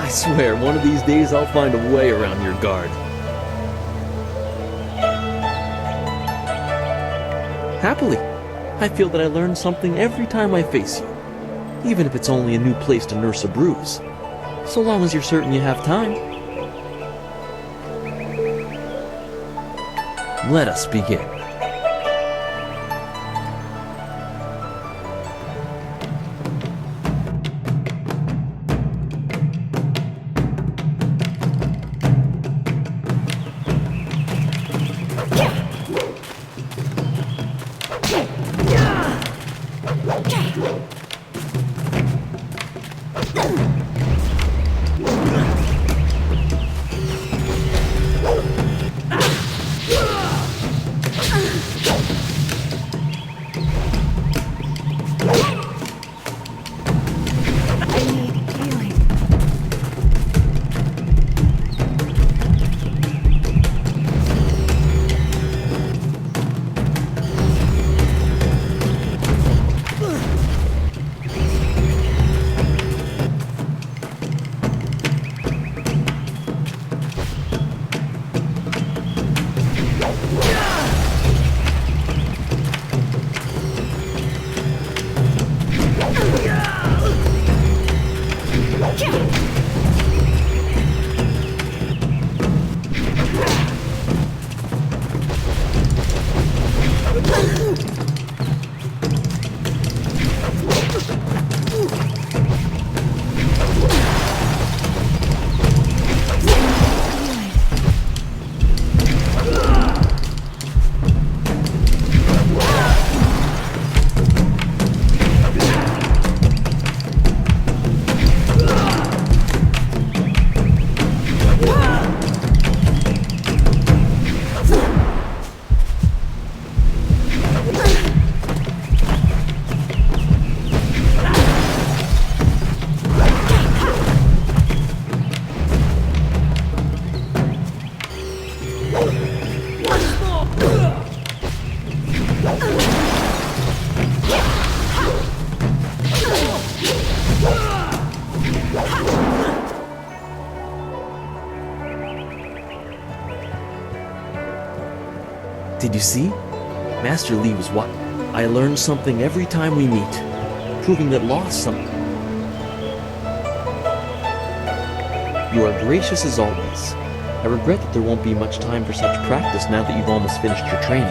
I swear, one of these days I'll find a way around your guard. Happily, I feel that I learn something every time I face you, even if it's only a new place to nurse a bruise, so long as you're certain you have time. Let us begin. Did you see? Master Li was what? I learn something every time we meet, proving that lost something. You are gracious as always. I regret that there won't be much time for such practice now that you've almost finished your training.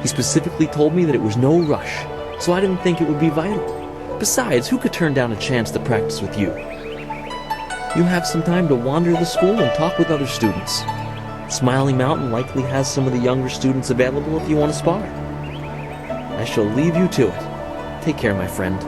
He specifically told me that it was no rush, so I didn't think it would be vital. Besides, who could turn down a chance to practice with you? You have some time to wander the school and talk with other students. Smiling Mountain likely has some of the younger students available if you want to spar. I shall leave you to it. Take care, my friend.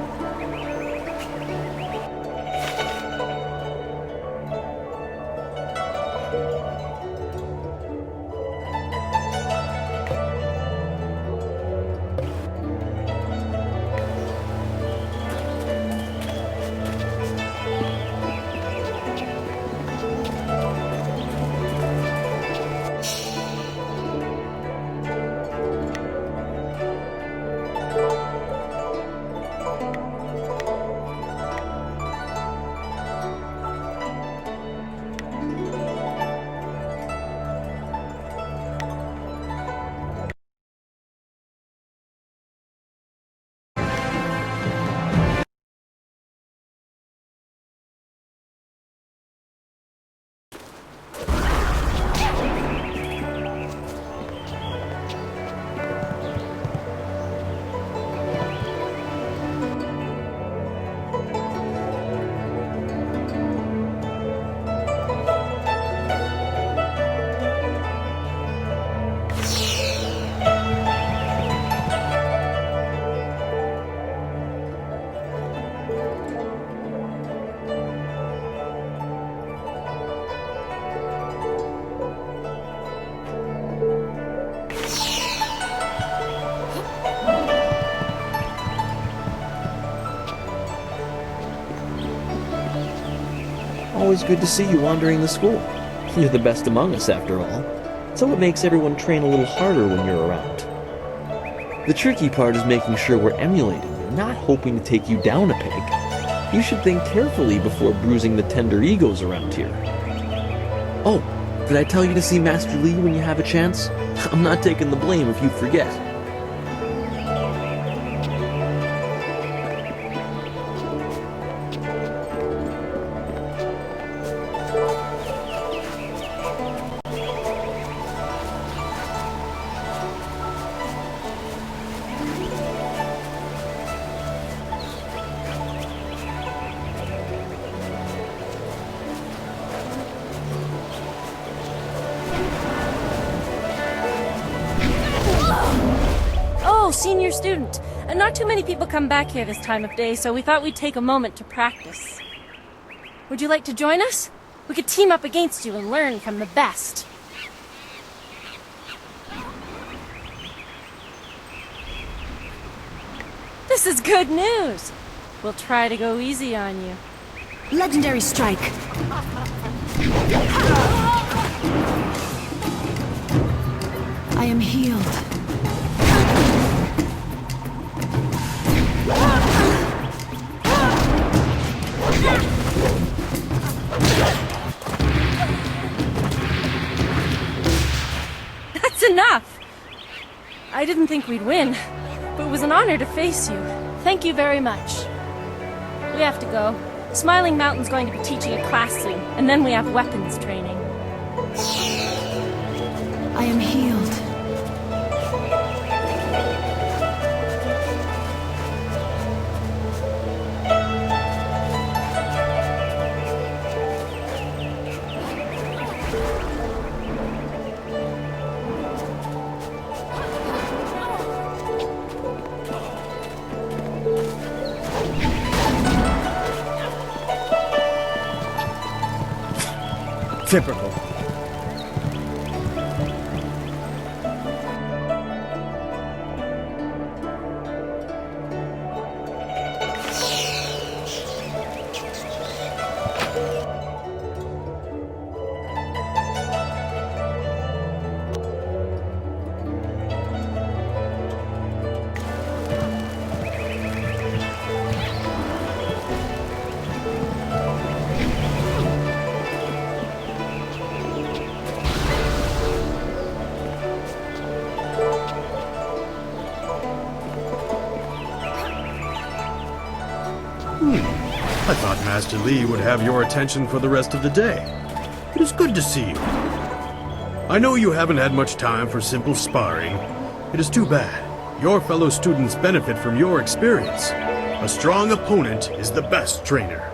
Always good to see you wandering the school. You're the best among us, after all. So it makes everyone train a little harder when you're around. The tricky part is making sure we're emulating you, not hoping to take you down a peg. You should think carefully before bruising the tender egos around here. Oh, did I tell you to see Master Lee when you have a chance? I'm not taking the blame if you forget. Oh, senior student. Not too many people come back here this time of day, so we thought we'd take a moment to practice. Would you like to join us? We could team up against you and learn from the best. This is good news. We'll try to go easy on you. Legendary strike. I am healed. That's enough! I didn't think we'd win, but it was an honor to face you. Thank you very much. We have to go. Smiling Mountain's going to be teaching a class soon, and then we have weapons training. I am healed. Typical. I thought Master Lee would have your attention for the rest of the day. It is good to see you. I know you haven't had much time for simple sparring. It is too bad. Your fellow students benefit from your experience. A strong opponent is the best trainer.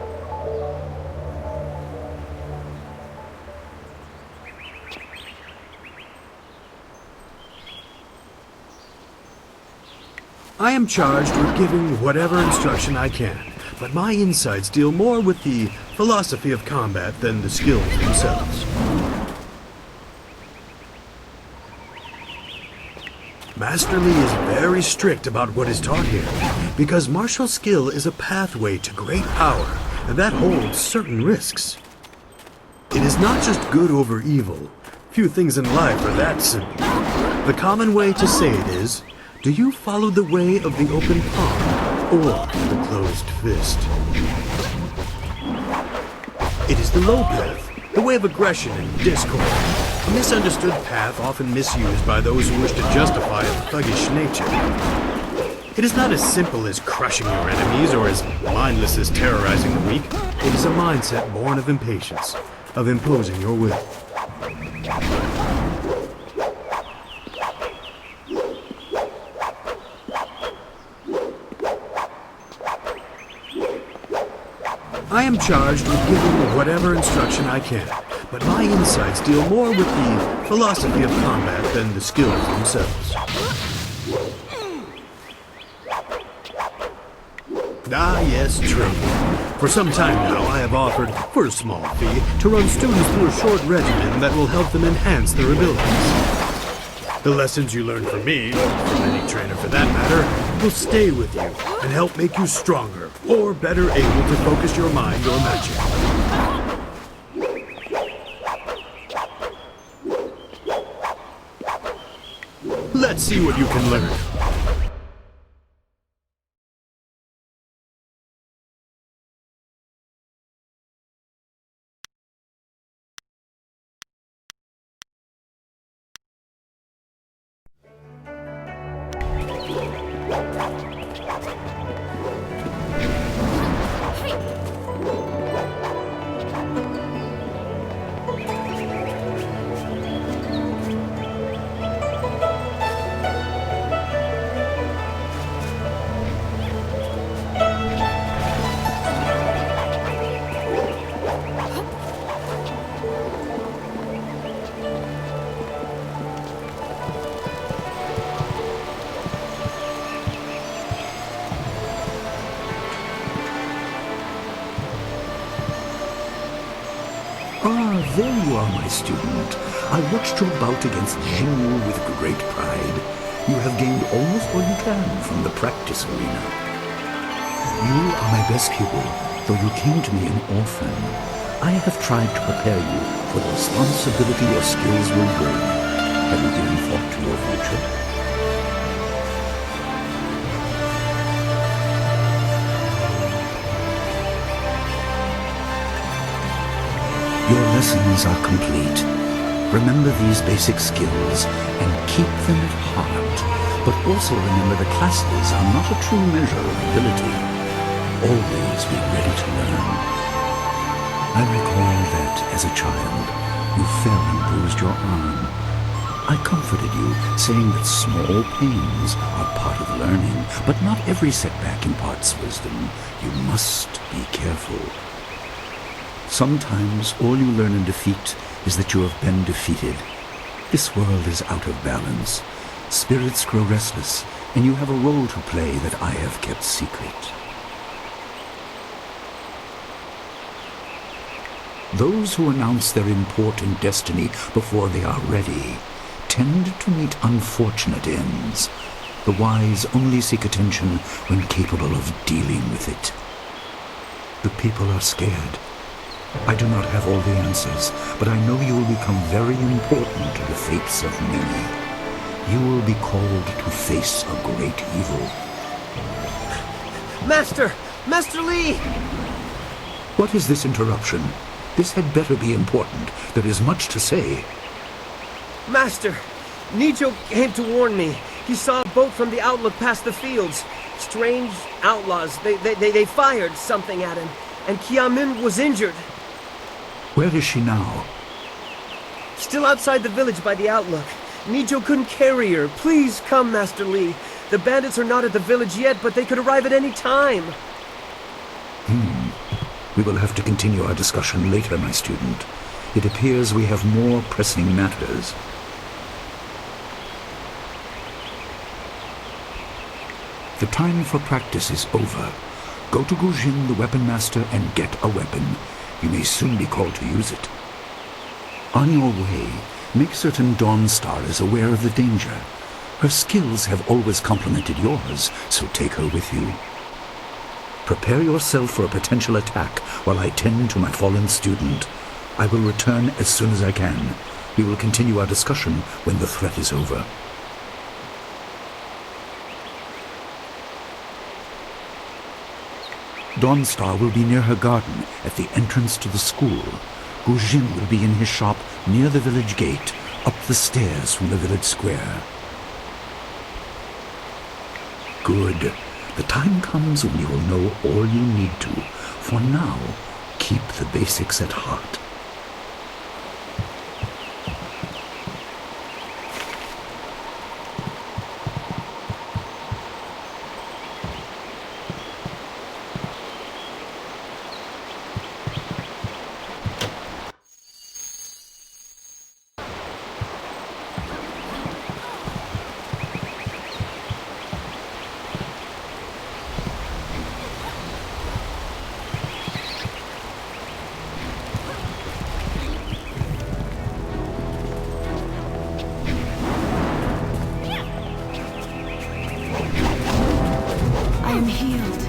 I am charged with giving whatever instruction I can, but my insights deal more with the philosophy of combat than the skills themselves. Master Lee is very strict about what is taught here, because martial skill is a pathway to great power, and that holds certain risks. It is not just good over evil. Few things in life are that simple. The common way to say it is, do you follow the way of the open palm or the closed fist? It is the low path, the way of aggression and discord. A misunderstood path often misused by those who wish to justify a thuggish nature. It is not as simple as crushing your enemies or as mindless as terrorizing the weak. It is a mindset born of impatience, of imposing your will. I am charged with giving whatever instruction I can, but my insights deal more with the philosophy of combat than the skills themselves. Ah, yes, true. For some time now, I have offered, for a small fee, to run students through a short regimen that will help them enhance their abilities. The lessons you learn from me, or from any trainer for that matter, will stay with you and help make you stronger, or better able to focus your mind or magic. Let's see what you can learn. There you are, my student. I watched your bout against Jing with great pride. You have gained almost all you can from the practice arena. You are my best pupil, though you came to me an orphan. I have tried to prepare you for the responsibility your skills will bring. Have you given thought to your future? Your lessons are complete. Remember these basic skills and keep them at heart. But also remember the classes are not a true measure of ability. Always be ready to learn. I recall that, as a child, you fell and bruised your arm. I comforted you, saying that small pains are part of learning, but not every setback imparts wisdom. You must be careful. Sometimes all you learn in defeat is that you have been defeated. This world is out of balance. Spirits grow restless, and you have a role to play that I have kept secret. Those who announce their important destiny before they are ready tend to meet unfortunate ends. The wise only seek attention when capable of dealing with it. The people are scared. I do not have all the answers, but I know you will become very important to the fates of many. You will be called to face a great evil. Master! Master Lee! What is this interruption? This had better be important. There is much to say. Master! Nijo came to warn me. He saw a boat from the outlook past the fields. Strange outlaws. They fired something at him. And Kiamin was injured. Where is she now? Still outside the village by the outlook. Nijo couldn't carry her. Please come, Master Lee. The bandits are not at the village yet, but they could arrive at any time. We will have to continue our discussion later, my student. It appears we have more pressing matters. The time for practice is over. Go to Gujin, the weapon master, and get a weapon. You may soon be called to use it. On your way, make certain Dawnstar is aware of the danger. Her skills have always complemented yours, so take her with you. Prepare yourself for a potential attack while I tend to my fallen student. I will return as soon as I can. We will continue our discussion when the threat is over. Dawnstar will be near her garden at the entrance to the school. Gujin will be in his shop near the village gate, up the stairs from the village square. Good. The time comes when you will know all you need to. For now, keep the basics at heart. I am healed.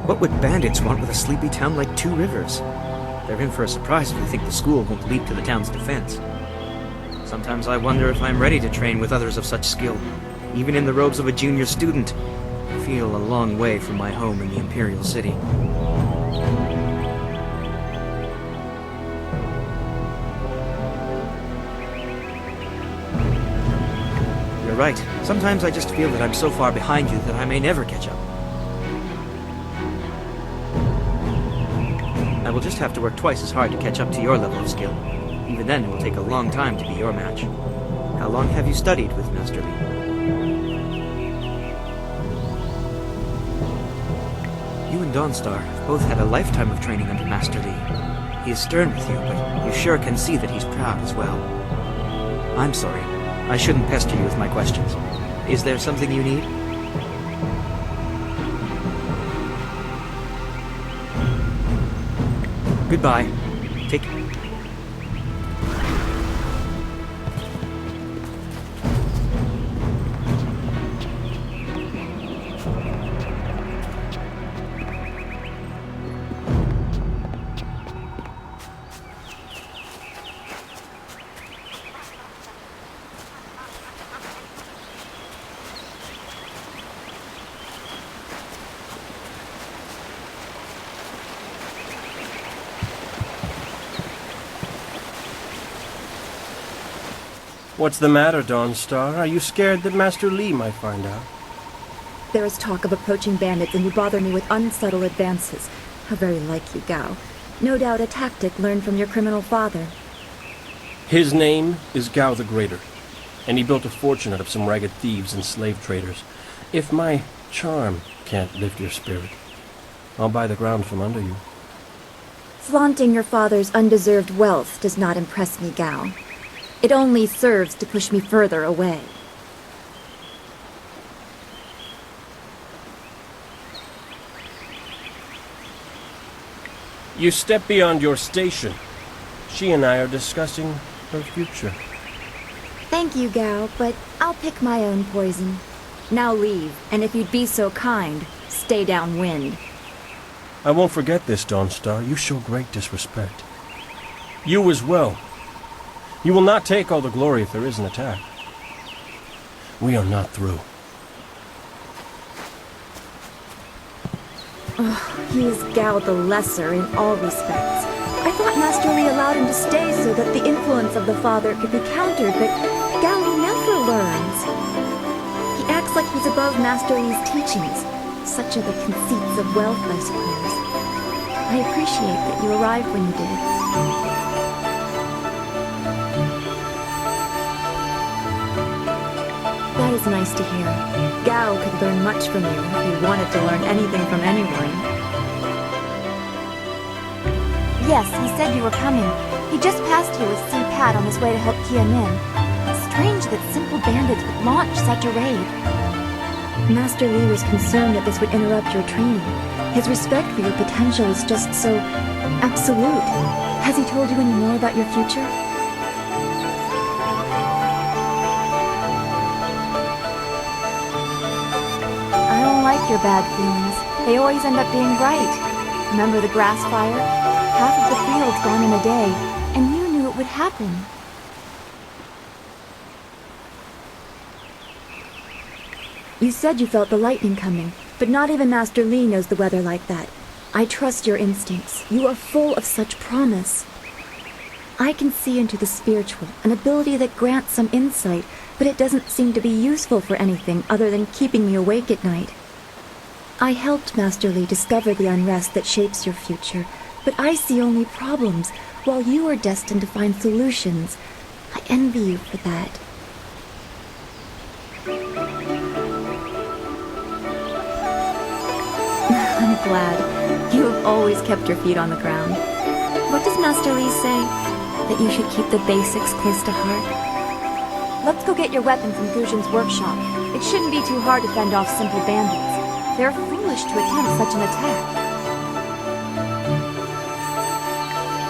What would bandits want with a sleepy town like Two Rivers? They're in for a surprise if they think the school won't leap to the town's defense. Sometimes I wonder if I'm ready to train with others of such skill. Even in the robes of a junior student, I feel a long way from my home in the Imperial City. You're right. Sometimes I just feel that I'm so far behind you that I may never catch up. I will just have to work twice as hard to catch up to your level of skill. Even then, it will take a long time to be your match. How long have you studied with Master Lee? You and Dawnstar have both had a lifetime of training under Master Lee. He is stern with you, but you sure can see that he's proud as well. I'm sorry. I shouldn't pester you with my questions. Is there something you need? Goodbye. Take... What's the matter, Dawnstar? Are you scared that Master Li might find out? There is talk of approaching bandits, and you bother me with unsubtle advances. How very like you, Gao. No doubt a tactic learned from your criminal father. His name is Gao the Greater, and he built a fortune out of some ragged thieves and slave traders. If my charm can't lift your spirit, I'll buy the ground from under you. Flaunting your father's undeserved wealth does not impress me, Gao. It only serves to push me further away. You step beyond your station. She and I are discussing her future. Thank you, Gao, but I'll pick my own poison. Now leave, and if you'd be so kind, stay downwind. I won't forget this, Dawnstar. You show great disrespect. You as well. You will not take all the glory if there is an attack. We are not through. He is Gao the Lesser in all respects. I thought Master Li allowed him to stay so that the influence of the father could be countered, but Gao never learns. He acts like he's above Master Li's teachings. Such are the conceits of wealth, I suppose. I appreciate that you arrived when you did. That is nice to hear. Gao could learn much from you if he wanted to learn anything from anyone. Yes, he said you were coming. He just passed here with Si Pat on his way to help Kia Min. It's strange that simple bandits would launch such a raid. Master Li was concerned that this would interrupt your training. His respect for your potential is just so absolute. Has he told you any more about your future? I don't like your bad feelings. They always end up being right. Remember the grass fire? Half of the field's gone in a day, and you knew it would happen. You said you felt the lightning coming, but not even Master Li knows the weather like that. I trust your instincts. You are full of such promise. I can see into the spiritual, an ability that grants some insight, but it doesn't seem to be useful for anything other than keeping me awake at night. I helped Master Li discover the unrest that shapes your future, but I see only problems, while you are destined to find solutions. I envy you for that. I'm glad. You have always kept your feet on the ground. What does Master Li say? That you should keep the basics close to heart? Let's go get your weapon from Guzhen's workshop. It shouldn't be too hard to fend off simple bandits. They're foolish to attempt such an attack.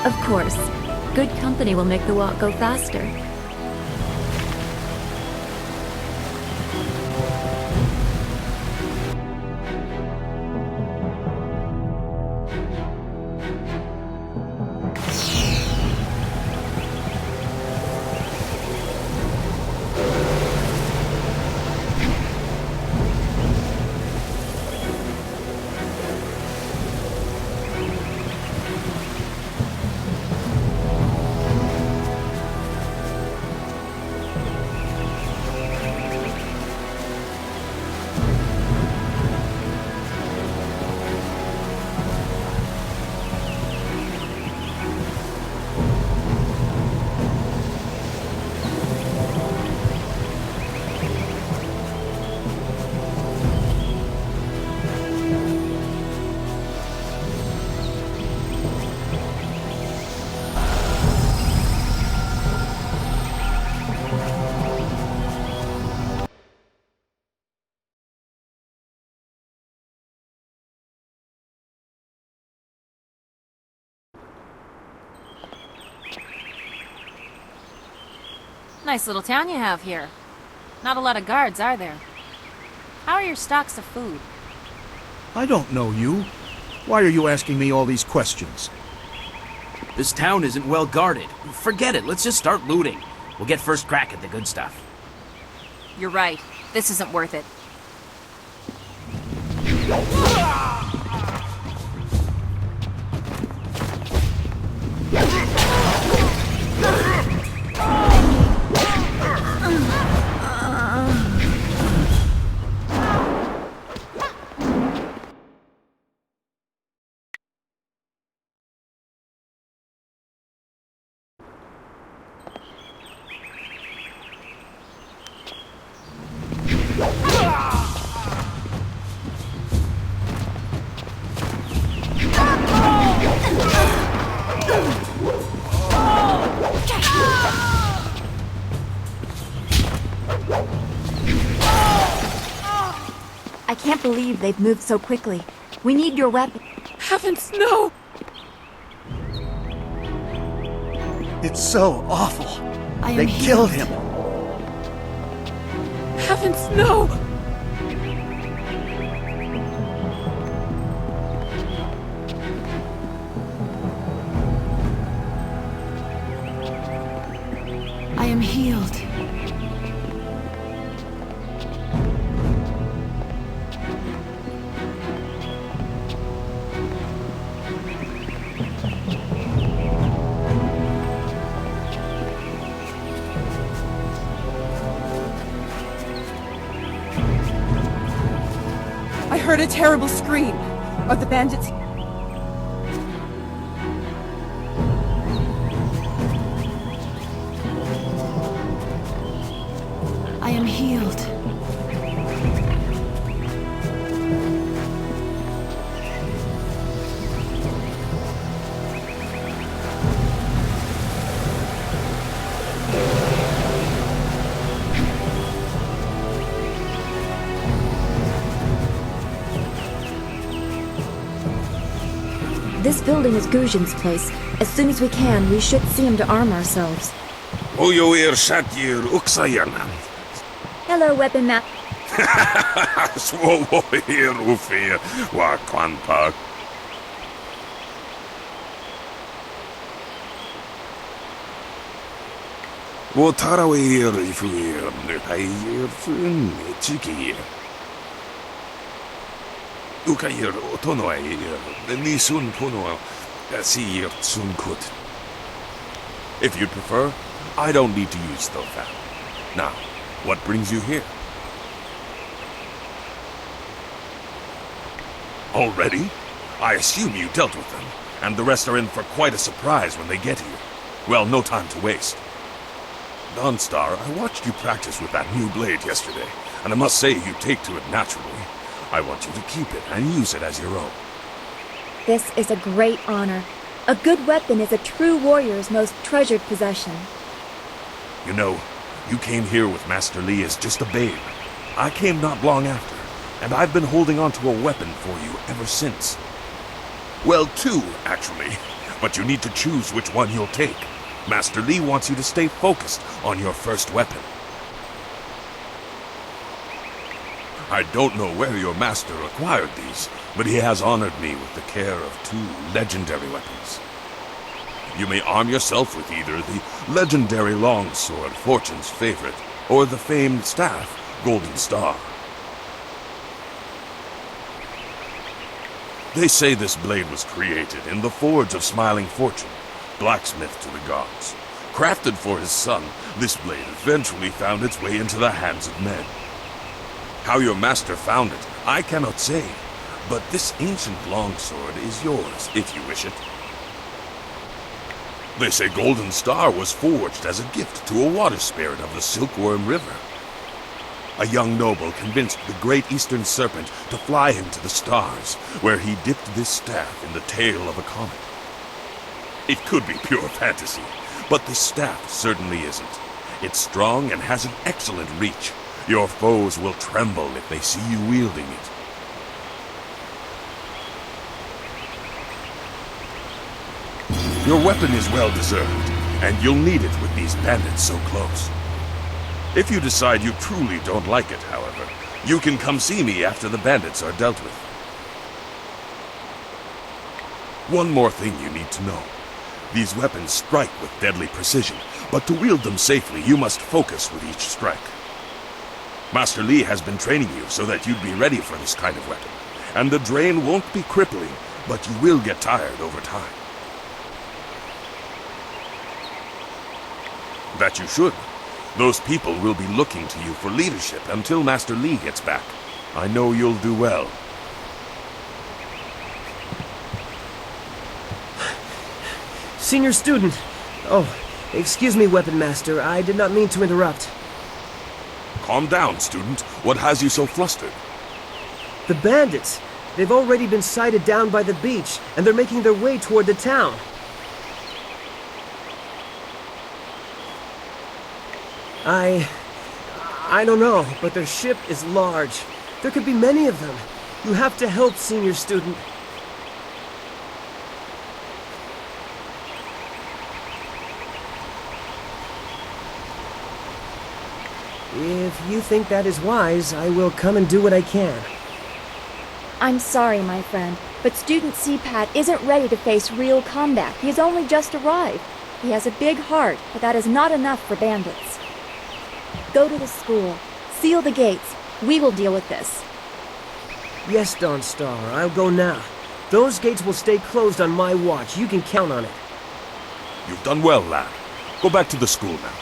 Of course. Good company will make the walk go faster. Nice little town you have here. Not a lot of guards, are there? How are your stocks of food? I don't know you. Why are you asking me all these questions? This town isn't well guarded. Forget it, let's just start looting. We'll get first crack at the good stuff. You're right. This isn't worth it. I can't believe they've moved so quickly. We need your weapon. Heavens, no! It's so awful. I am They healed. killed him. Heavens, no! I am healed. I heard a terrible scream. Are the bandits... I am healed. This building is Guzhin's place. As soon as we can, we should see him to arm ourselves. Oyoir Shatir Uksayanan. Hello, Weapon Map. Swoir Ufir Wakwanpak. Wotarawir Ifuir Nupayir Fun Chiki. Ukayir Otonoir Nisun Puno Asir Sunkut. If you'd prefer, I don't need to use Thofan. Now, what brings you here? Already? I assume you dealt with them, and the rest are in for quite a surprise when they get here. Well, no time to waste. Dawnstar, I watched you practice with that new blade yesterday, and I must say you take to it naturally. I want you to keep it and use it as your own. This is a great honor. A good weapon is a true warrior's most treasured possession. You know, you came here with Master Li as just a babe. I came not long after, and I've been holding on to a weapon for you ever since. Well, two, actually, but you need to choose which one you'll take. Master Li wants you to stay focused on your first weapon. I don't know where your master acquired these, but he has honored me with the care of two legendary weapons. You may arm yourself with either the legendary longsword, Fortune's favorite, or the famed staff, Golden Star. They say this blade was created in the forge of Smiling Fortune, blacksmith to the gods. Crafted for his son, this blade eventually found its way into the hands of men. How your master found it, I cannot say, but this ancient longsword is yours, if you wish it. They say Golden Star was forged as a gift to a water spirit of the Silkworm River. A young noble convinced the great eastern serpent to fly him to the stars, where he dipped this staff in the tail of a comet. It could be pure fantasy, but this staff certainly isn't. It's strong and has an excellent reach. Your foes will tremble if they see you wielding it. Your weapon is well deserved, and you'll need it with these bandits so close. If you decide you truly don't like it, however, you can come see me after the bandits are dealt with. One more thing you need to know. These weapons strike with deadly precision, but to wield them safely, you must focus with each strike. Master Li has been training you so that you'd be ready for this kind of weapon, and the drain won't be crippling, but you will get tired over time. That you should. Those people will be looking to you for leadership until Master Li gets back. I know you'll do well. Senior student. Oh, excuse me, Weapon Master. I did not mean to interrupt. Calm down, student. What has you so flustered? The bandits. They've already been sighted down by the beach, and they're making their way toward the town. I don't know, but their ship is large. There could be many of them. You have to help, senior student. If you think that is wise, I will come and do what I can. I'm sorry, my friend, but Student CPAT isn't ready to face real combat. He has only just arrived. He has a big heart, but that is not enough for bandits. Go to the school. Seal the gates. We will deal with this. Yes, Dawnstar, I'll go now. Those gates will stay closed on my watch. You can count on it. You've done well, lad. Go back to the school now.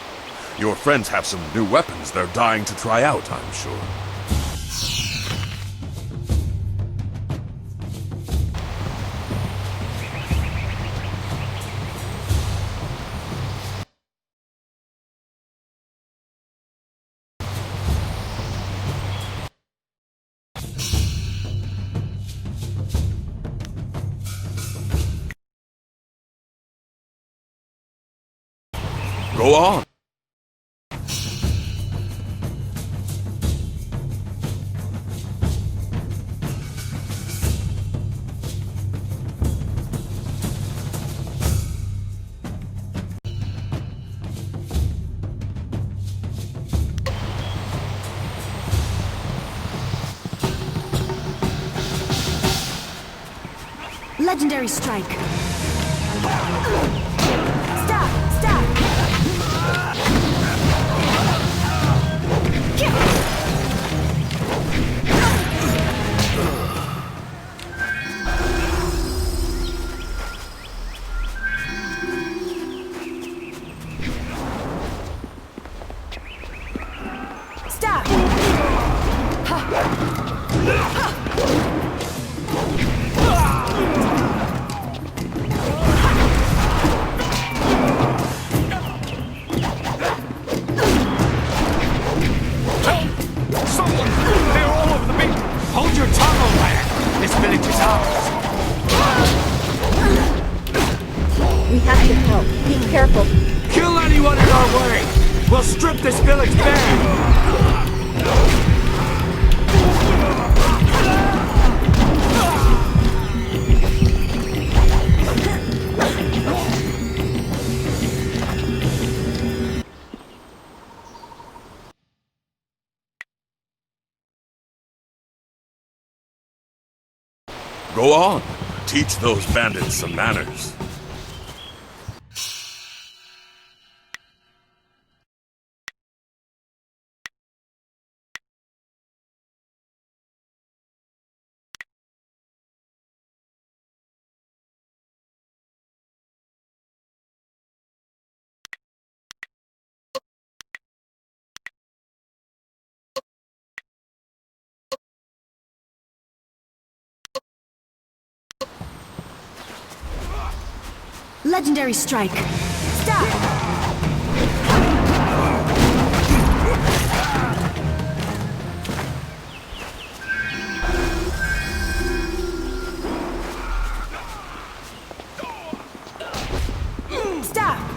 Your friends have some new weapons they're dying to try out, I'm sure. Go on. Legendary strike. Stop! Stop! Stop! We have to help. Be careful. Kill anyone in our way! We'll strip this village bare! Go on. Teach those bandits some manners. Legendary strike. Stop!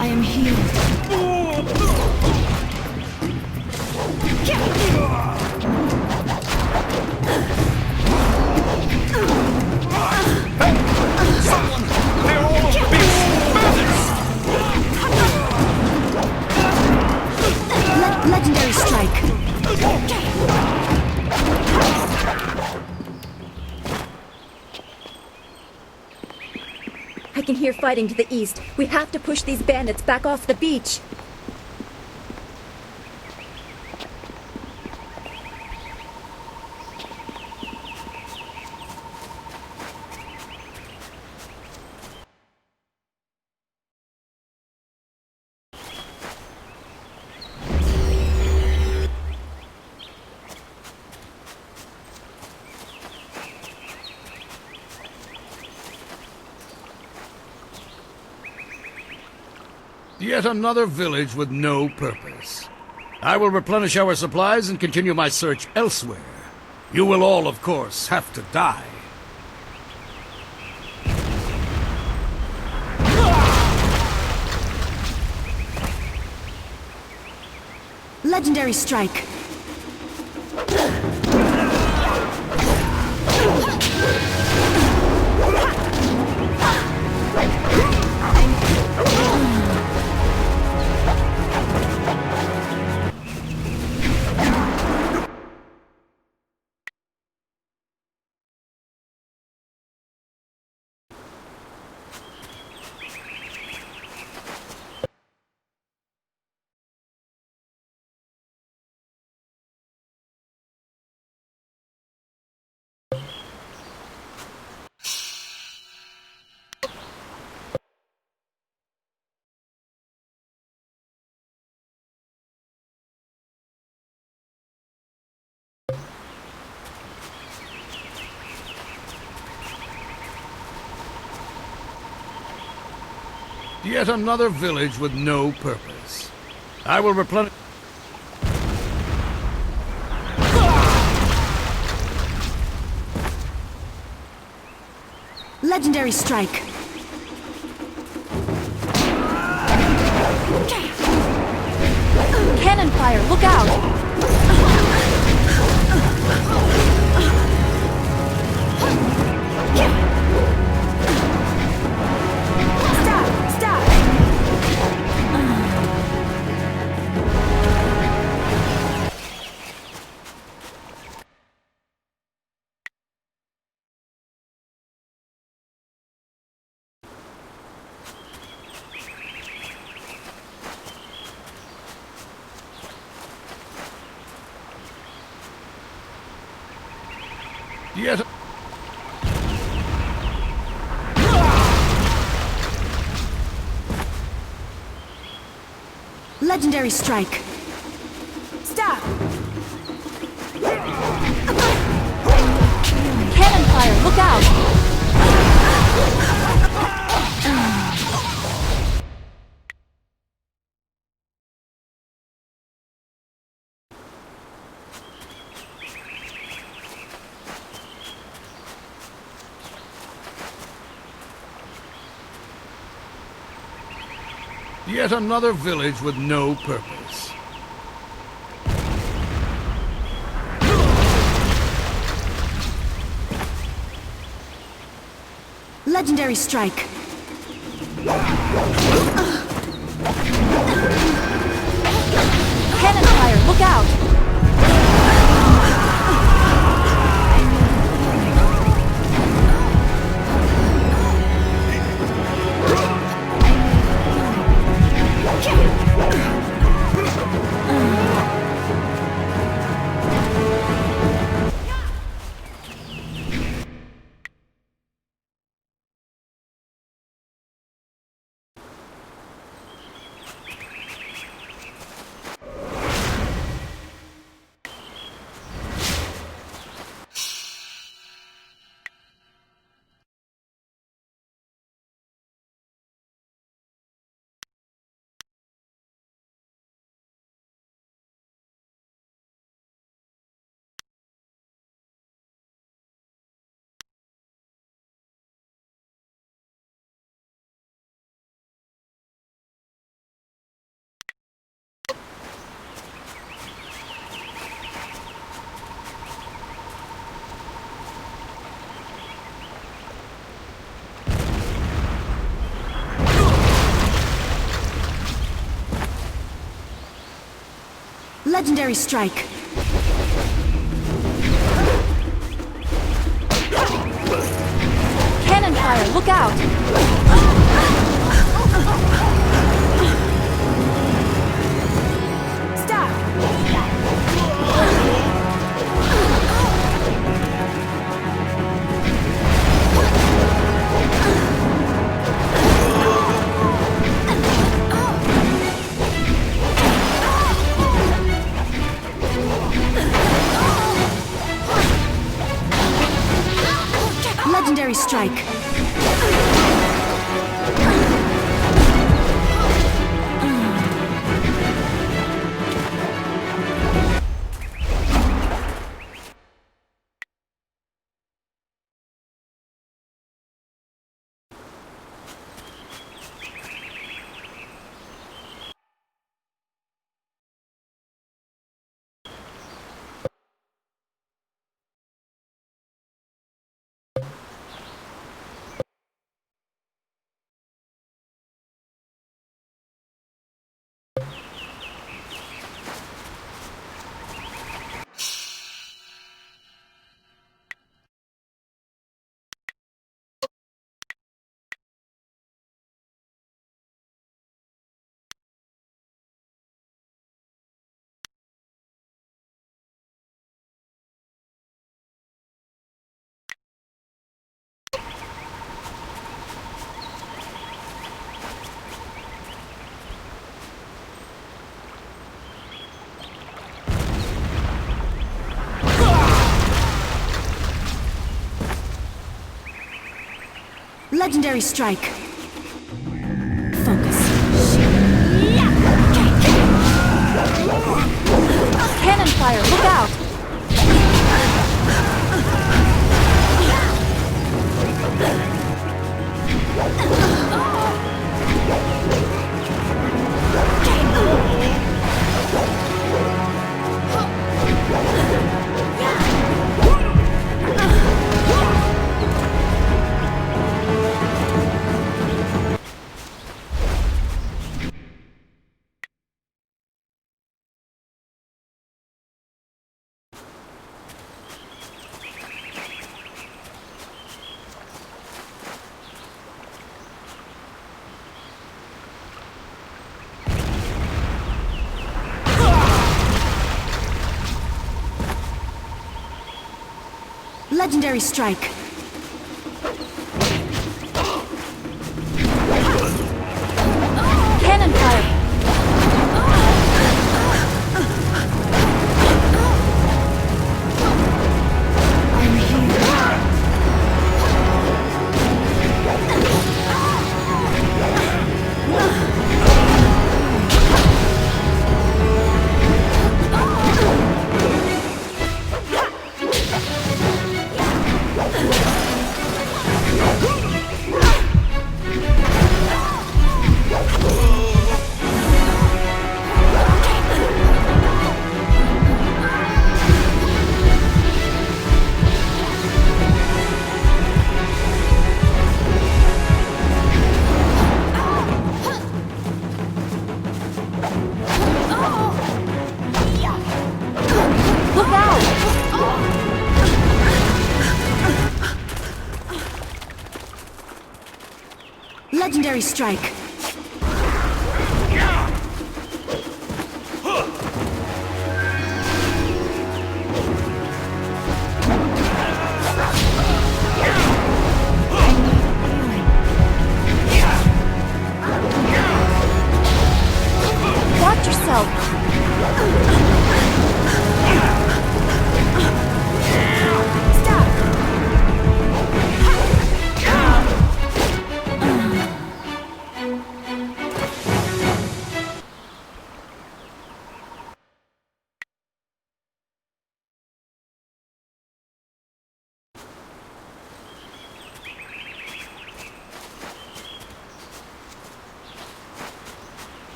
I am healed. Someone! They're all bandits! Legendary strike. I can hear fighting to the east. We have to push these bandits back off the beach. Yet another village with no purpose. I will replenish our supplies and continue my search elsewhere. You will all, of course, have to die. Legendary strike. Yet another village with no purpose. I will replenish... Legendary strike. Cannon fire, look out! Yet... Legendary strike. Stop! Cannon fire, look out! Yet another village with no purpose. Legendary strike. Cannon fire, look out! Legendary strike. Cannon fire! fire! Look out! Legendary strike. Legendary strike. Focus. Cannon fire! Look out! Legendary strike. Cannon fire! Legendary strike. Watch yourself!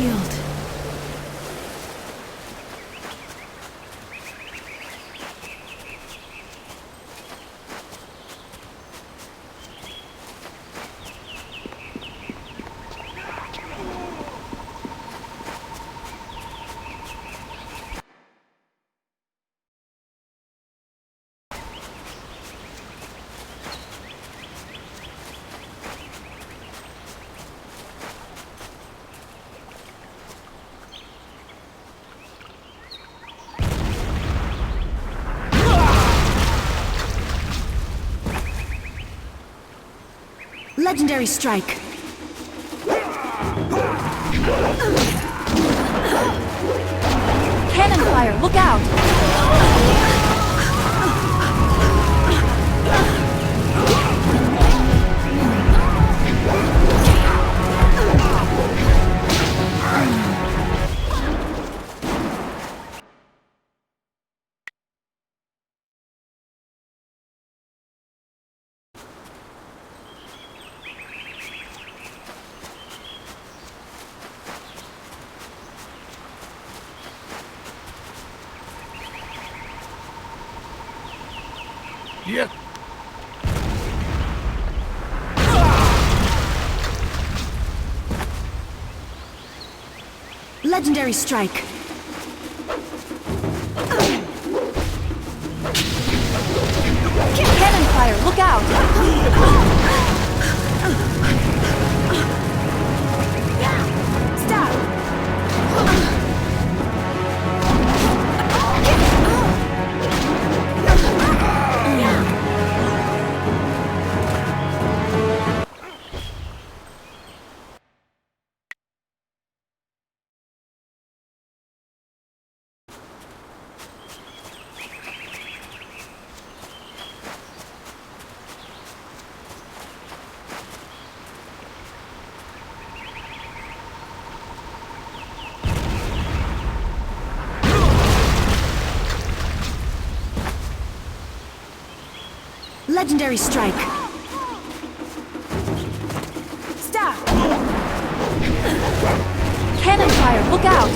field. Legendary strike. Cannon fire, look out! Yet. Legendary strike. Cannon fire, look out! Legendary strike. Stop! Cannon fire, look out!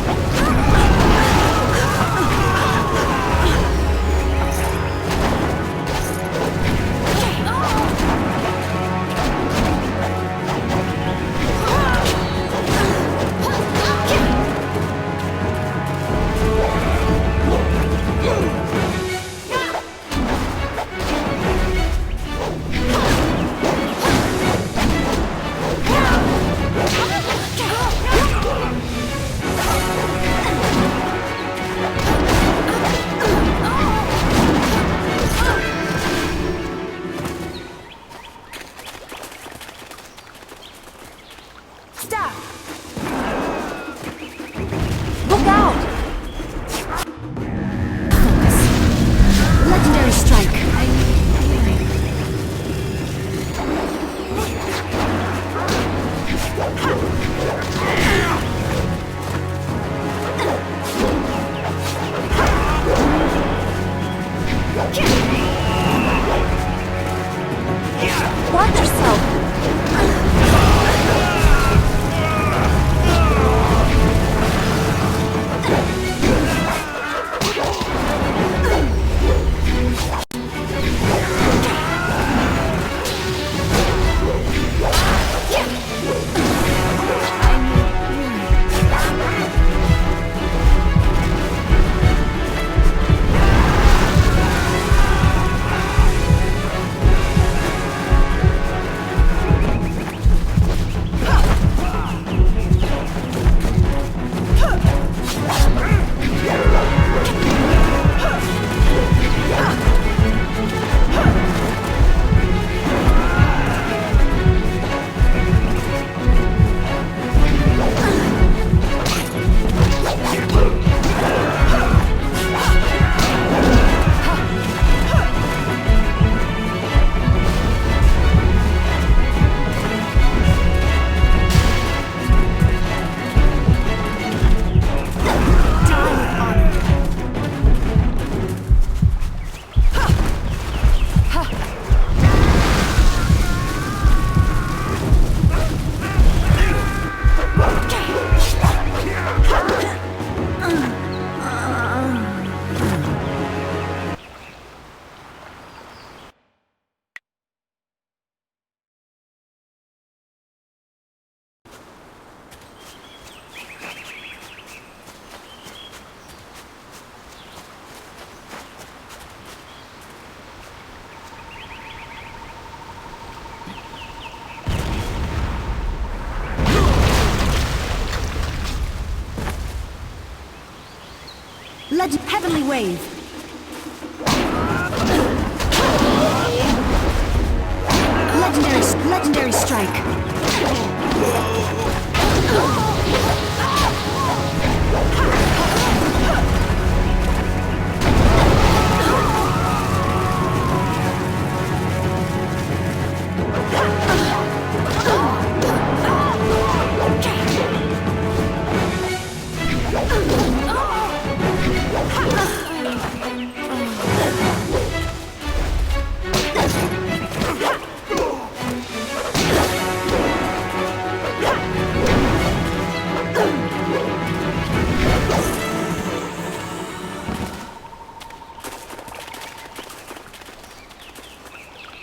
Legendary strike. Watch yourself! Heavenly Wave. Legendary Strike.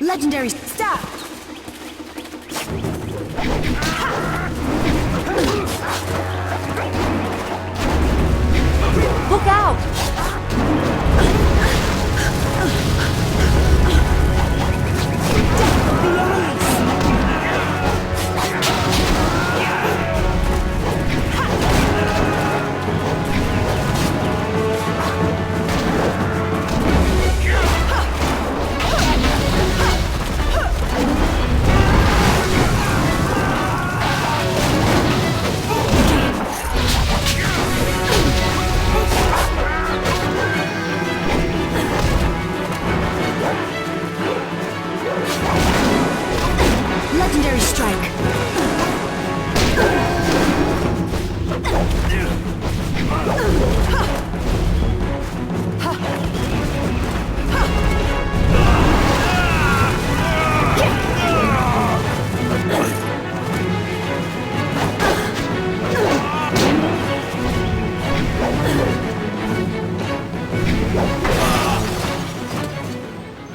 Legendary stop! Look out! Legendary Strike.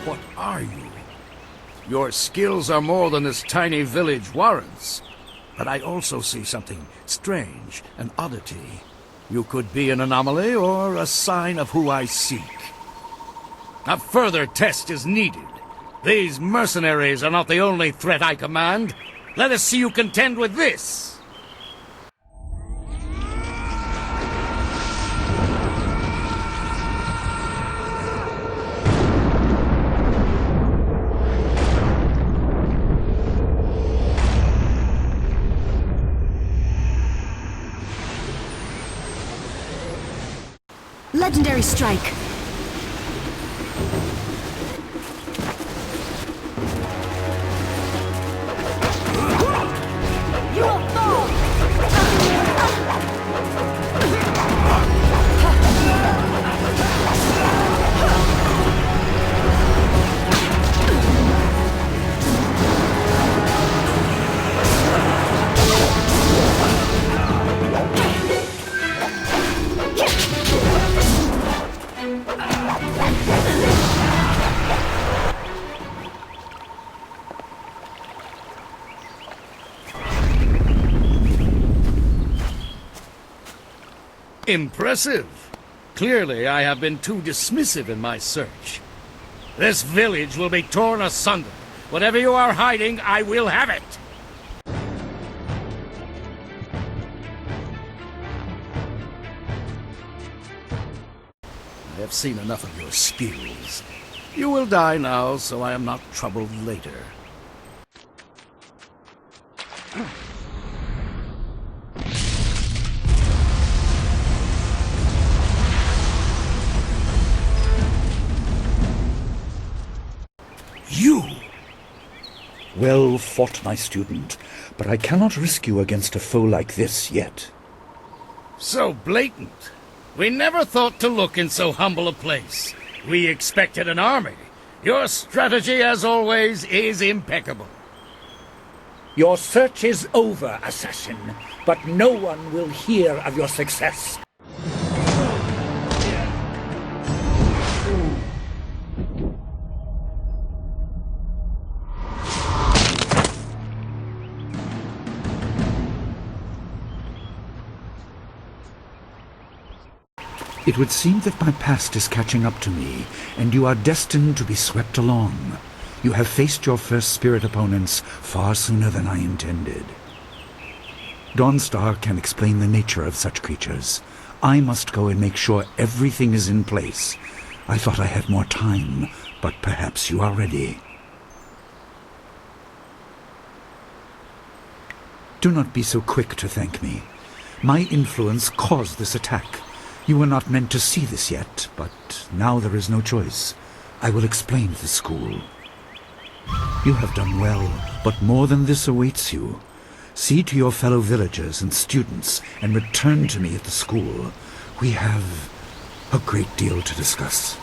What are you? Your skills are more than this tiny village warrants. But I also see something strange, an oddity. You could be an anomaly or a sign of who I seek. A further test is needed. These mercenaries are not the only threat I command. Let us see you contend with this! Legendary Strike. You will fall! Impressive. Clearly, I have been too dismissive in my search. This village will be torn asunder. Whatever you are hiding, I will have it. I have seen enough of your skills. You will die now, so I am not troubled later. You! Well fought, my student, but I cannot risk you against a foe like this yet. So blatant. We never thought to look in so humble a place. We expected an army. Your strategy, as always, is impeccable. Your search is over, assassin, but no one will hear of your success. It would seem that my past is catching up to me, and you are destined to be swept along. You have faced your first spirit opponents far sooner than I intended. Dawnstar can explain the nature of such creatures. I must go and make sure everything is in place. I thought I had more time, but perhaps you are ready. Do not be so quick to thank me. My influence caused this attack. You were not meant to see this yet, but now there is no choice. I will explain to the school. You have done well, but more than this awaits you. See to your fellow villagers and students, and return to me at the school. We have a great deal to discuss.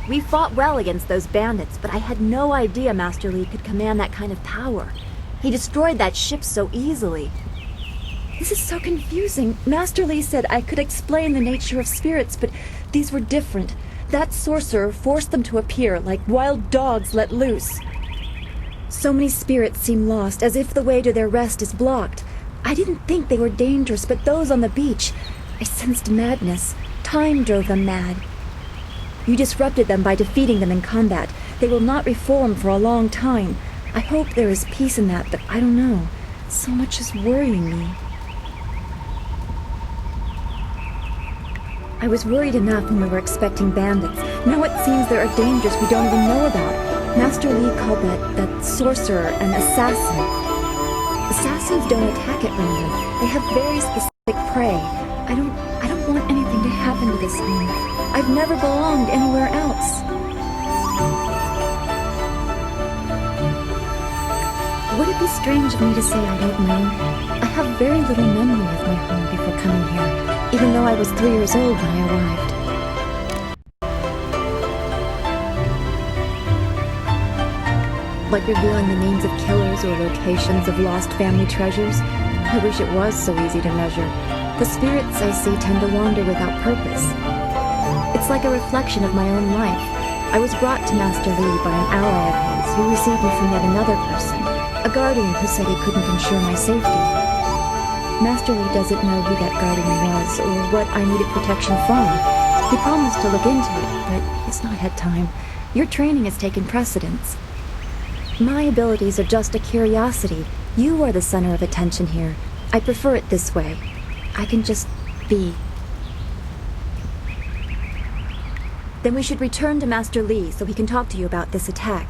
We fought well against those bandits, but I had no idea Master Li could command that kind of power. He destroyed that ship so easily. This is so confusing. Master Li said I could explain the nature of spirits, but these were different. That sorcerer forced them to appear like wild dogs let loose. So many spirits seem lost, as if the way to their rest is blocked. I didn't think they were dangerous, but those on the beach, I sensed madness. Time drove them mad. You disrupted them by defeating them in combat. They will not reform for a long time. I hope there is peace in that, but I don't know. So much is worrying me. I was worried enough when we were expecting bandits. Now it seems there are dangers we don't even know about. Master Li called that sorcerer an assassin. Assassins don't attack at random. They have very specific prey. I don't want anything to happen to this home. I've never belonged anywhere else. Would it be strange of me to say I don't know? I have very little memory of my home before coming here, even though I was 3 years old when I arrived. Like revealing the names of killers or locations of lost family treasures? I wish it was so easy to measure. The spirits I see tend to wander without purpose. It's like a reflection of my own life. I was brought to Master Li by an ally of his who received me from yet another person, a guardian who said he couldn't ensure my safety. Master Li doesn't know who that guardian was or what I needed protection from. He promised to look into it, but he's not had time. Your training has taken precedence. My abilities are just a curiosity. You are the center of attention here. I prefer it this way. I can just be. Then we should return to Master Li so he can talk to you about this attack.